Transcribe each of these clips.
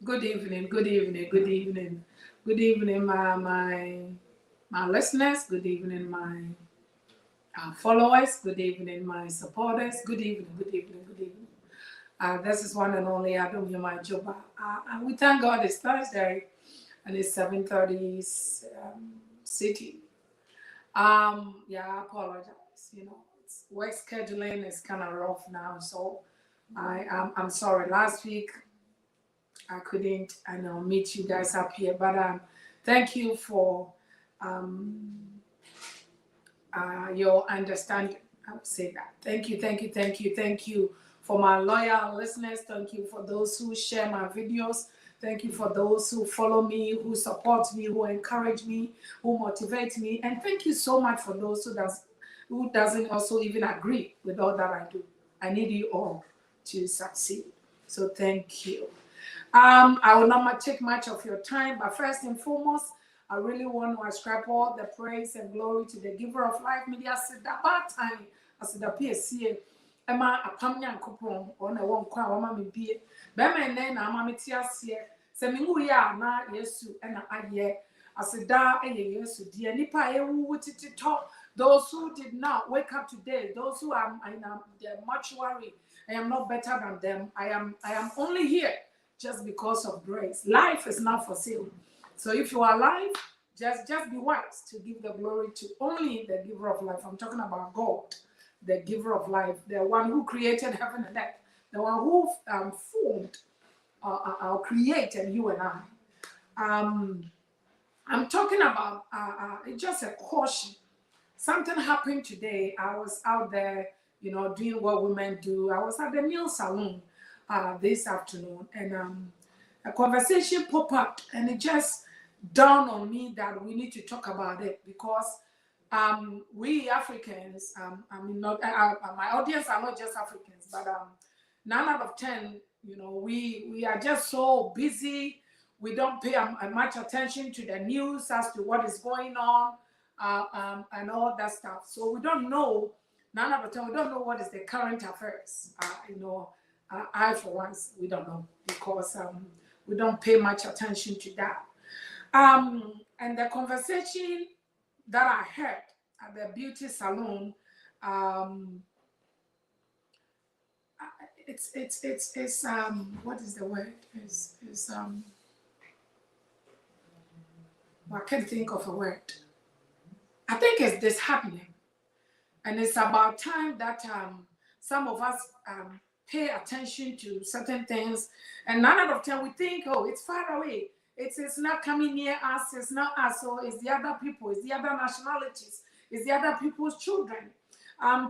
Good evening, good evening, good evening. Good evening, my listeners. Good evening, my followers. Good evening, my supporters. Good evening, good evening, good evening. This is one and only Adom, Hemaa, Joba. And we thank God it's Thursday and it's 7:30 city. Yeah, I apologize. Work scheduling is kind of rough now, so I'm sorry. Last week I couldn't, meet you guys up here, but thank you for um, your understanding. I would say that. Thank you, thank you, thank you, thank you for my loyal listeners. Thank you for those who share my videos. Thank you for those who follow me, who support me, who encourage me, who motivate me, and thank you so much for those who doesn't also even agree with all that I do. I need you all to succeed. So thank you. I will not take much of your time, but first and foremost, I really want to ascribe all the praise and glory to the giver of life. Media said that bad time as the PSC. Emma apam nyankopon ona wo nkwa wo ma me bie be me ne na ama me ti ase se me wu ya na Yesu na aye aseda eye Yesu die nipa ewu titito. Those who did not wake up today, those who are in the mortuary, I am not better than them. I am only here just because of grace. Life is not for sale. So if you are alive, just be wise to give the glory to only the giver of life. I'm talking about God, the giver of life, the one who created heaven and earth, the one who formed or created you and I. I'm talking about it's just a caution. Something happened today. I was out there, doing what women do. I was at the nail salon this afternoon, and a conversation popped up, and it just dawned on me that we need to talk about it because we Africans, not my audience are not just Africans, but 9 out of 10, we are just so busy. We don't pay much attention to the news as to what is going on and all that stuff. So we don't know. 9 out of 10, we don't know what is the current affairs. I for once we don't know because we don't pay much attention to that. And the conversation that I heard at the beauty salon, it's what is the word? I can't think of a word. I think it's disheartening, and it's about time that some of us pay attention to certain things. And 9 out of 10, we think, oh, it's far away. It's not coming near us. It's not us. So it's the other people. It's the other nationalities. It's the other people's children.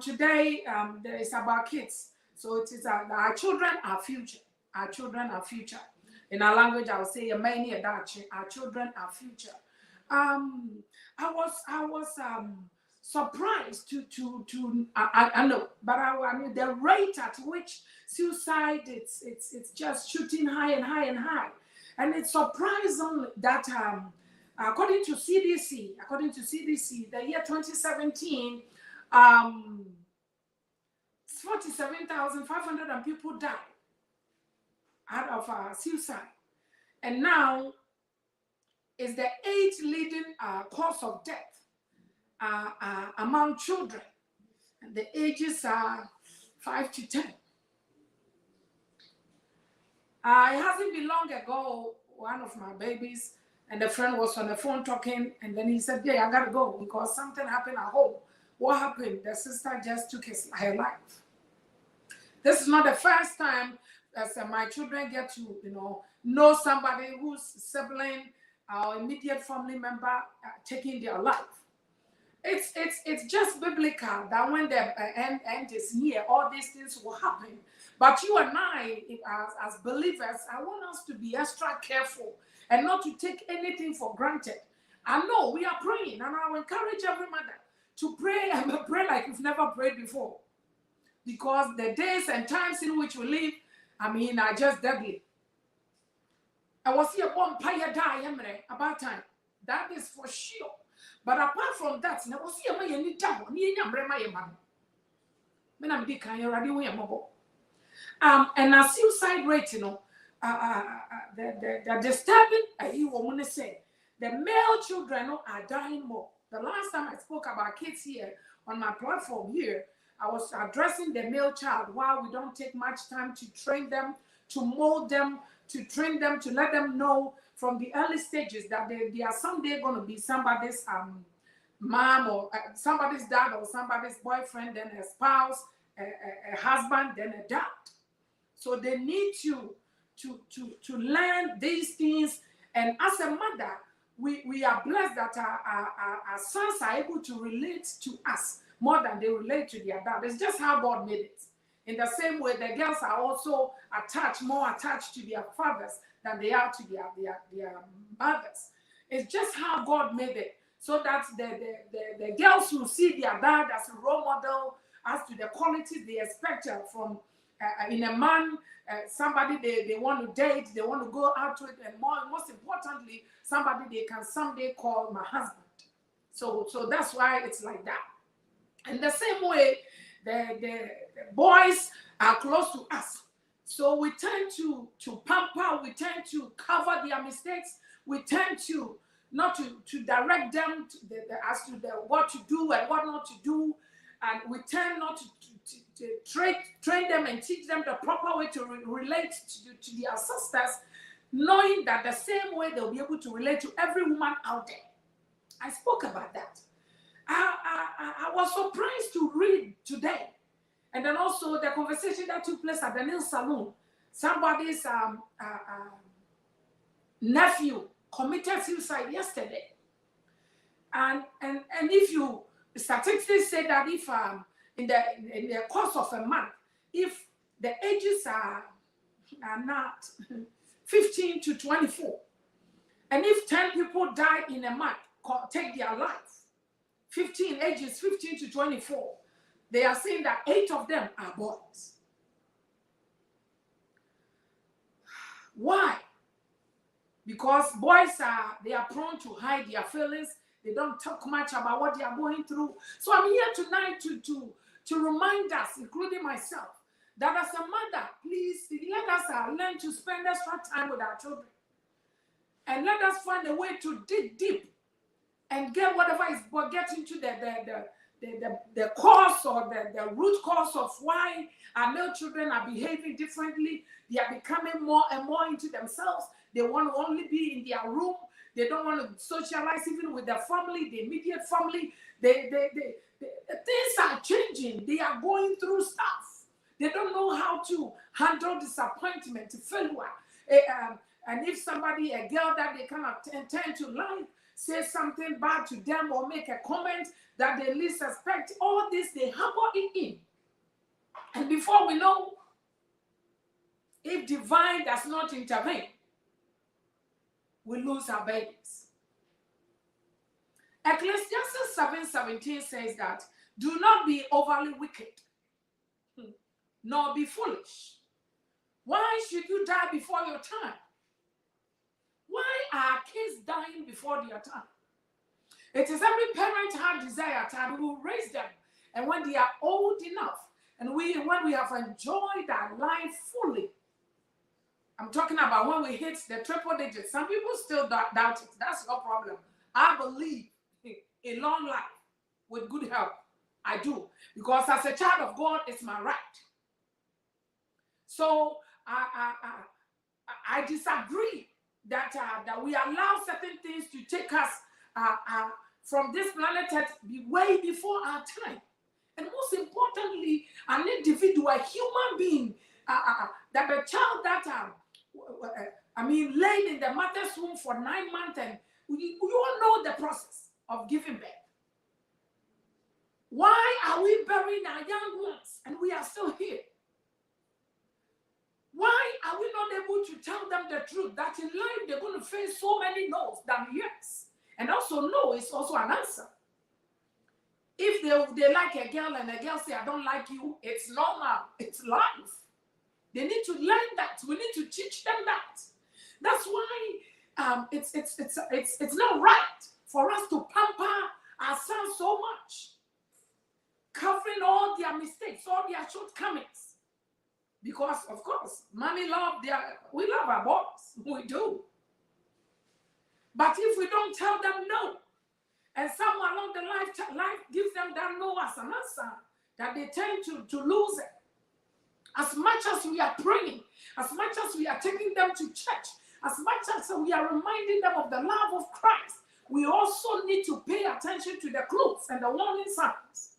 Today, there is about kids. So it is our children are future. Our children are future. In our language, I would say, our children are future. I was surprised to I know, but I mean the rate at which suicide it's just shooting high and high and high, and it's surprising that according to CDC, the year 2017, 47,500 people died out of suicide, and now is the 8th leading cause of death among children, and the ages are 5 to 10. It hasn't been long ago, one of my babies and a friend was on the phone talking, and then he said, "Yeah, I gotta go because something happened at home." What happened? The sister just took her life. This is not the first time as my children get to know somebody whose sibling or immediate family member taking their life. It's just biblical that when the end is near, all these things will happen. But you and I, as believers, I want us to be extra careful and not to take anything for granted. I know we are praying, and I will encourage every mother to pray and pray like you've never prayed before, because the days and times in which we live, are just deadly. I was here one paya die about time. That is for sure. But apart from that, I was here my any down, my man. When I'm big, can you already win a mobile? And a suicide rate, the disturbing, you woman say, the male children are dying more. The last time I spoke about kids here on my platform here, I was addressing the male child. While we don't take much time to train them, to mold them, to train them, to let them know from the early stages that they are someday going to be somebody's mom or somebody's dad or somebody's boyfriend, then a spouse, a husband, then a dad. So they need to learn these things. And as a mother, we are blessed that our sons are able to relate to us more than they relate to their dad. It's just how God made it. In the same way, the girls are also more attached to their fathers than they are to their mothers. It's just how God made it. So that the girls who see their dad as a role model, as to the qualities they expect from in a man, somebody they want to date, they want to go out with, and most importantly, somebody they can someday call my husband. So that's why it's like that. In the same way, the boys are close to us. So we tend to pamper, we tend to cover their mistakes, we tend to not to direct them as to what to do and what not to do, and we tend not to train them and teach them the proper way to relate to their sisters, knowing that the same way they'll be able to relate to every woman out there. I spoke about that. I was surprised to read today, and then also the conversation that took place at the nail salon. Somebody's nephew committed suicide yesterday, and if you statistics say that if in the course of a month, if the ages are not 15 to 24, and if 10 people die in a month, take their life, ages 15 to 24, they are saying that 8 of them are boys. Why? Because boys they are prone to hide their feelings. They don't talk much about what they are going through. So I'm here tonight to remind us, including myself, that as a mother, please let us learn to spend extra time with our children. And let us find a way to dig deep and get whatever is, but get into the cause or the root cause of why our male children are behaving differently. They are becoming more and more into themselves. They want to only be in their room. They don't want to socialize even with their family, the immediate family. Things are changing. They are going through stuff. They don't know how to handle disappointment, failure. And if somebody, a girl that they cannot tend to like, say something bad to them or make a comment that they least suspect, all this, they harbor it in. And before we know, if divine does not intervene, we lose our babies. Ecclesiastes 7:17 says that, do not be overly wicked, nor be foolish. Why should you die before your time? Why are kids dying before their time? It is every parent heart desire that we will raise them, and when they are old enough, and when we have enjoyed our life fully. I'm talking about when we hit the triple digits. Some people still doubt it. That's your problem. I believe in long life with good health. I do. Because as a child of God, it's my right. So I disagree that we allow certain things to take us from this planet way before our time. And most importantly, an individual, a human being, that the child that laid in the mother's womb for 9 months, and you all know the process of giving birth. Why are we burying our young ones and we are still here? Why are we not able to tell them the truth that in life they're going to face so many no's than yes? And also no is also an answer. If they like a girl and a girl say, I don't like you, it's normal. It's life. They need to learn that. We need to teach them that. That's why it's not right for us to pamper our sons so much, covering all their mistakes, all their shortcomings. Because, of course, mommy we love our boys. We do. But if we don't tell them no, and somewhere along the life gives them that no as an answer, that they tend to lose it. As much as we are praying, as much as we are taking them to church, as much as we are reminding them of the love of Christ, we also need to pay attention to the clues and the warning signs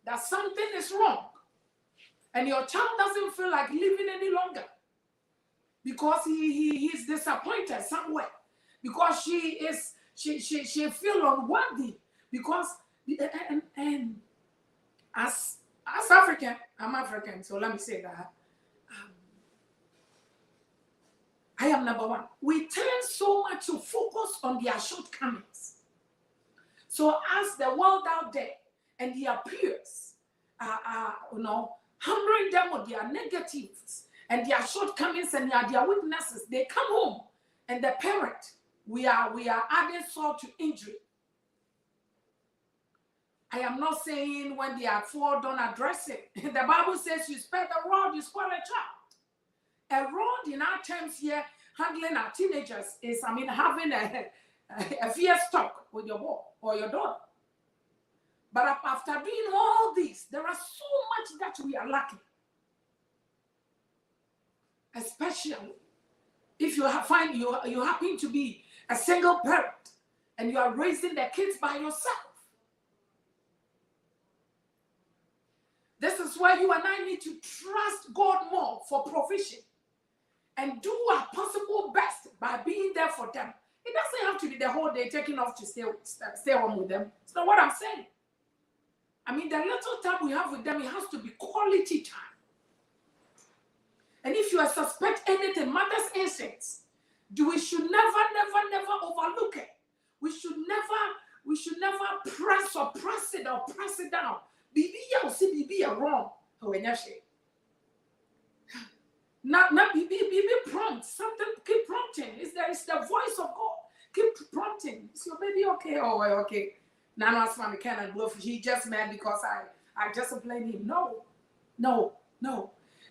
that something is wrong. And your child doesn't feel like living any longer because he's disappointed somewhere, because she feel unworthy, because and as African, I'm African, so let me say that I am number one. We tend so much to focus on their shortcomings. So as the world out there and their peers are hammering them with their negatives and their shortcomings and their weaknesses, they come home and the parent, we are adding salt to injury. I am not saying when they are four, don't address it. The Bible says you spare the rod, you spoil a child. A rod in our terms here, handling our teenagers is, having a fierce talk with your boy or your daughter. But after doing all this, there are so much that we are lacking. Especially if you find you happen to be a single parent and you are raising the kids by yourself. This is where you and I need to trust God more for provision and do our possible best by being there for them. It doesn't have to be the whole day taking off to stay home with them. It's not what I'm saying. The little time we have with them, it has to be quality time. And if you suspect anything, mother's instincts, we should never overlook it. We should never press it down. Bibi wrong. Not Bibi prompt. Something keep prompting. It's the voice of God. Keep prompting. Is your baby okay? Oh, okay. Now it's from the cannon bluff. He just mad because I disciplined him. No.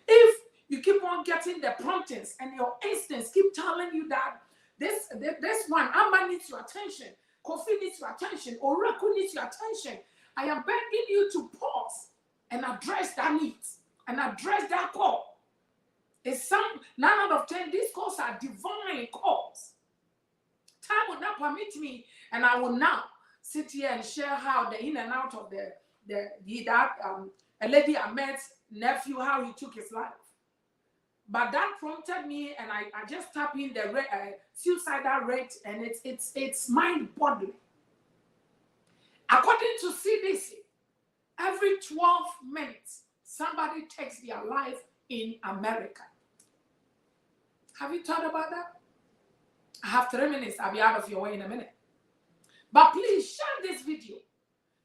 If you keep on getting the promptings and your instincts keep telling you that this one, Amma needs your attention, Kofi needs your attention, Oraku needs your attention, I am begging you to pause and address that need and address that call. It's 9 out of 10, these calls are divine calls. Time will not permit me, and I will now sit here and share how the in and out of a lady I met nephew, how he took his life. But that prompted me, and I just tapped in the suicidal rate, and it's mind-boggling. According to CDC, every 12 minutes, somebody takes their life in America. Have you thought about that? I have 3 minutes. I'll be out of your way in a minute. But please share this video.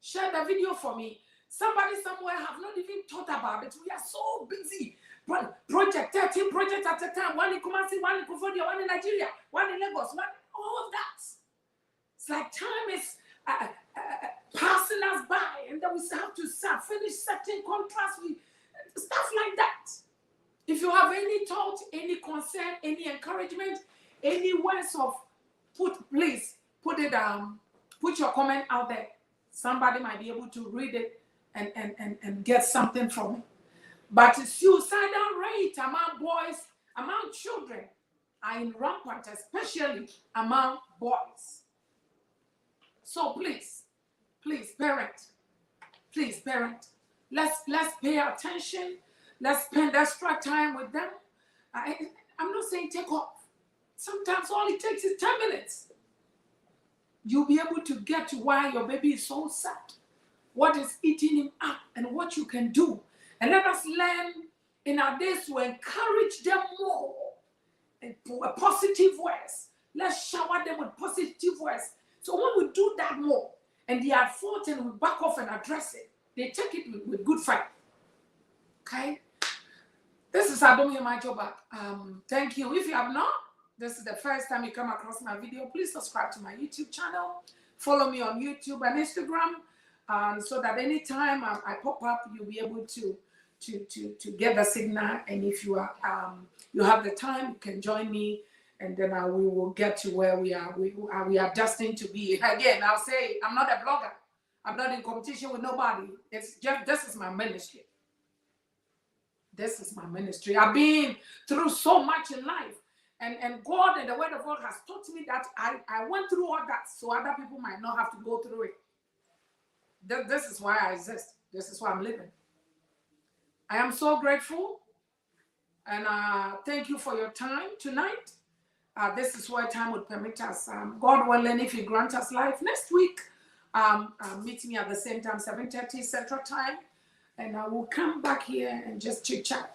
Share the video for me. Somebody somewhere have not even thought about it. We are so busy. Project 13 projects at a time. One in Kumasi, one in Kofodia, one in Nigeria, one in Lagos, all of that. It's like time is passing us by, and then we have to finish certain contracts, stuff like that. If you have any thought, any concern, any encouragement, any words of please put it down. Put your comment out there. Somebody might be able to read it and get something from it. But the suicidal rate among boys, among children, are in rampant, especially among boys. So please, parent, let's pay attention. Let's spend extra time with them. I'm not saying take off. Sometimes all it takes is 10 minutes. You'll be able to get to why your baby is so sad, what is eating him up, and what you can do. And let us learn in our days to encourage them more in positive words. Let's shower them with positive words. So when we do that more, and they are fought and we back off and address it, they take it with good faith. Okay? This is Adom, Hemaa, Joba. Thank you. If you have not, this is the first time you come across my video, please subscribe to my YouTube channel. Follow me on YouTube and Instagram, so that anytime I pop up, you'll be able to to get the signal. And if you are you have the time, you can join me, and then we will get to where we are. We are destined to be. Again, I'll say I'm not a blogger. I'm not in competition with nobody. It's just this is my ministry. This is my ministry. I've been through so much in life. And God and the word of God has taught me that I went through all that so other people might not have to go through it. This is why I exist. This is why I'm living. I am so grateful. And thank you for your time tonight. This is where time would permit us. God willing, if He grant us life next week, meet me at the same time, 7:30 Central Time. And I will come back here and just chit chat.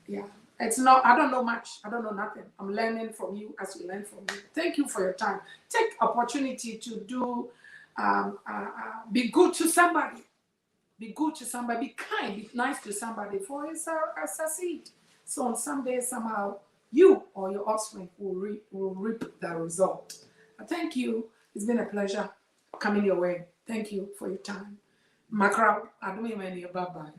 Yeah. It's not, I don't know much. I don't know nothing. I'm learning from you as you learn from me. Thank you for your time. Take opportunity to do, be good to somebody. Be good to somebody. Be kind. Be nice to somebody for it's a seed. So on someday, somehow, you or your offspring will reap the result. Thank you. It's been a pleasure coming your way. Thank you for your time. Macro, Adom, bye-bye.